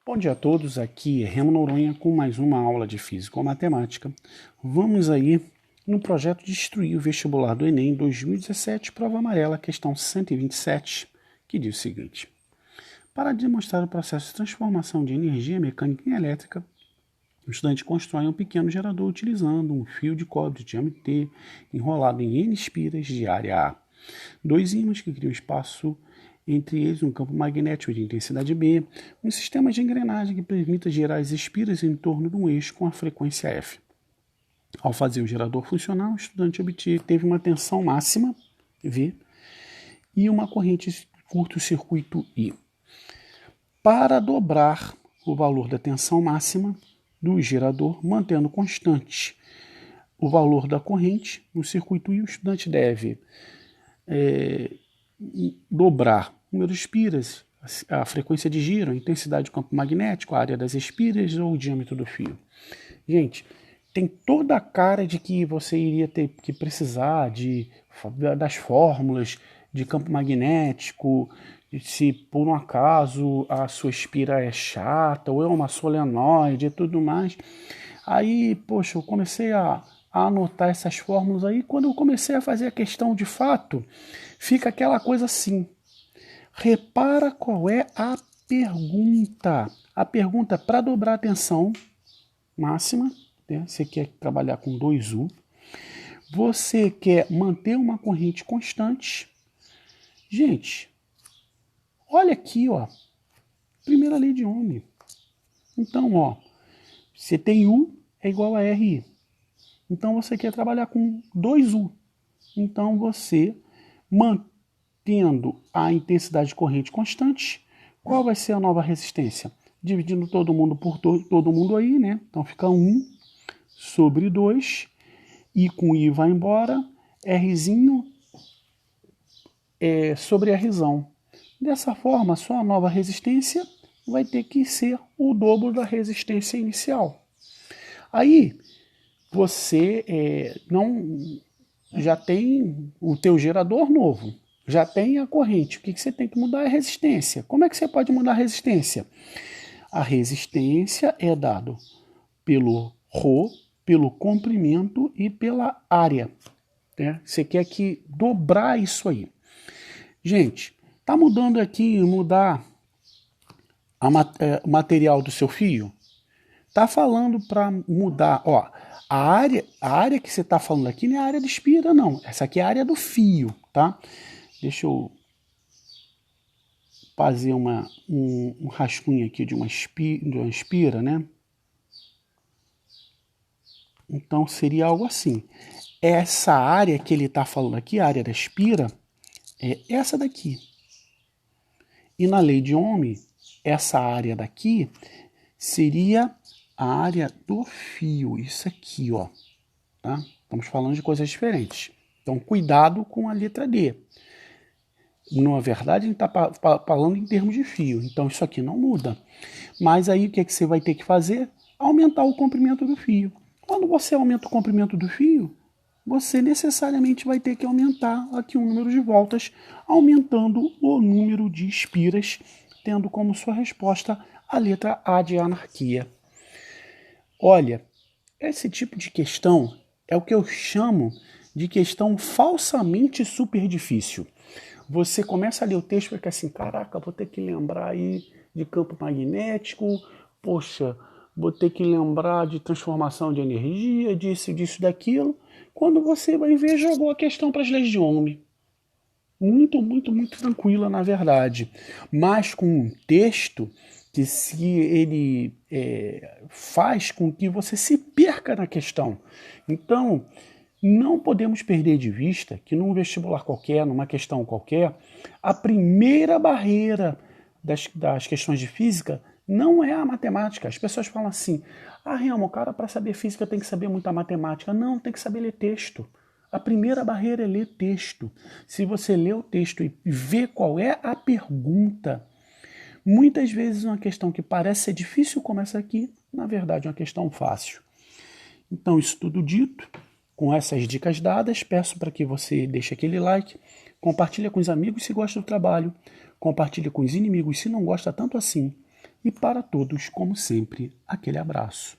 Bom dia a todos, aqui é Remo Noronha com mais uma aula de Física ou Matemática. Vamos aí no projeto Destruir o Vestibular do Enem 2017, prova amarela, questão 127, que diz o seguinte. Para demonstrar o processo de transformação de energia mecânica em elétrica, o estudante constrói um pequeno gerador utilizando um fio de cobre de diâmetro T enrolado em N espiras de área A. Dois ímãs que criam espaço entre eles um campo magnético de intensidade B, um sistema de engrenagem que permita girar as espiras em torno de um eixo com a frequência F. Ao fazer o gerador funcionar, o estudante teve uma tensão máxima, V, e uma corrente de curto-circuito I. Para dobrar o valor da tensão máxima do gerador, mantendo constante o valor da corrente no circuito I, o estudante deve dobrar o número de espiras, a frequência de giro, a intensidade do campo magnético, a área das espiras ou o diâmetro do fio. Gente, tem toda a cara de que você iria ter que precisar das fórmulas de campo magnético, se por um acaso a sua espira é chata ou é uma solenoide e tudo mais. Aí, poxa, eu comecei a anotar essas fórmulas aí. Quando eu comecei a fazer a questão de fato, fica aquela coisa assim. Repara qual é a pergunta. A pergunta para dobrar a tensão máxima, né? Você quer trabalhar com 2U. Você quer manter uma corrente constante. Gente, olha aqui, ó. Primeira lei de Ohm. Então, ó, você tem U é igual a RI. Então você quer trabalhar com 2U. Então você, mantendo a intensidade de corrente constante, qual vai ser a nova resistência? Dividindo todo mundo por todo mundo aí, né? Então fica 1 sobre 2, I com I vai embora, Rzinho sobre Rzão. Dessa forma, sua nova resistência vai ter que ser o dobro da resistência inicial. Aí, você já tem o teu gerador novo, já tem a corrente. O que você tem que mudar é a resistência. Como é que você pode mudar a resistência? A resistência é dado pelo ρ, pelo comprimento e pela área. Né? Você quer que dobrar isso aí. Gente, tá mudando aqui, mudar o material do seu fio? Tá falando para mudar, ó, a área que você está falando aqui não é a área de espira, não. Essa aqui é a área do fio, tá? Deixa eu fazer um rascunho aqui de uma espira, né? Então seria algo assim. Essa área que ele está falando aqui, a área da espira, é essa daqui. E na lei de Ohm, essa área daqui seria a área do fio, isso aqui, ó. Tá? Estamos falando de coisas diferentes. Então, cuidado com a letra D. Na verdade, a gente está falando em termos de fio. Então, isso aqui não muda. Mas aí, o que você vai ter que fazer? Aumentar o comprimento do fio. Quando você aumenta o comprimento do fio, você necessariamente vai ter que aumentar aqui o número de voltas, aumentando o número de espiras, tendo como sua resposta a letra A de anarquia. Olha, esse tipo de questão é o que eu chamo de questão falsamente super difícil. Você começa a ler o texto e fica assim, caraca, vou ter que lembrar aí de campo magnético, poxa, vou ter que lembrar de transformação de energia, disso, daquilo. Quando você vai ver, jogou a questão para as leis de Ohm. Muito, muito, muito tranquila, na verdade. Mas com um texto que se ele faz com que você se perca na questão. Então, não podemos perder de vista que num vestibular qualquer, numa questão qualquer, a primeira barreira das questões de física não é a matemática. As pessoas falam assim, Remo, cara, para saber física tem que saber muita matemática. Não, tem que saber ler texto. A primeira barreira é ler texto. Se você lê o texto e vê qual é a pergunta, muitas vezes uma questão que parece ser difícil como essa aqui, na verdade é uma questão fácil. Então, isso tudo dito, com essas dicas dadas, peço para que você deixe aquele like, compartilhe com os amigos se gosta do trabalho, compartilhe com os inimigos se não gosta tanto assim, E para todos, como sempre, aquele abraço.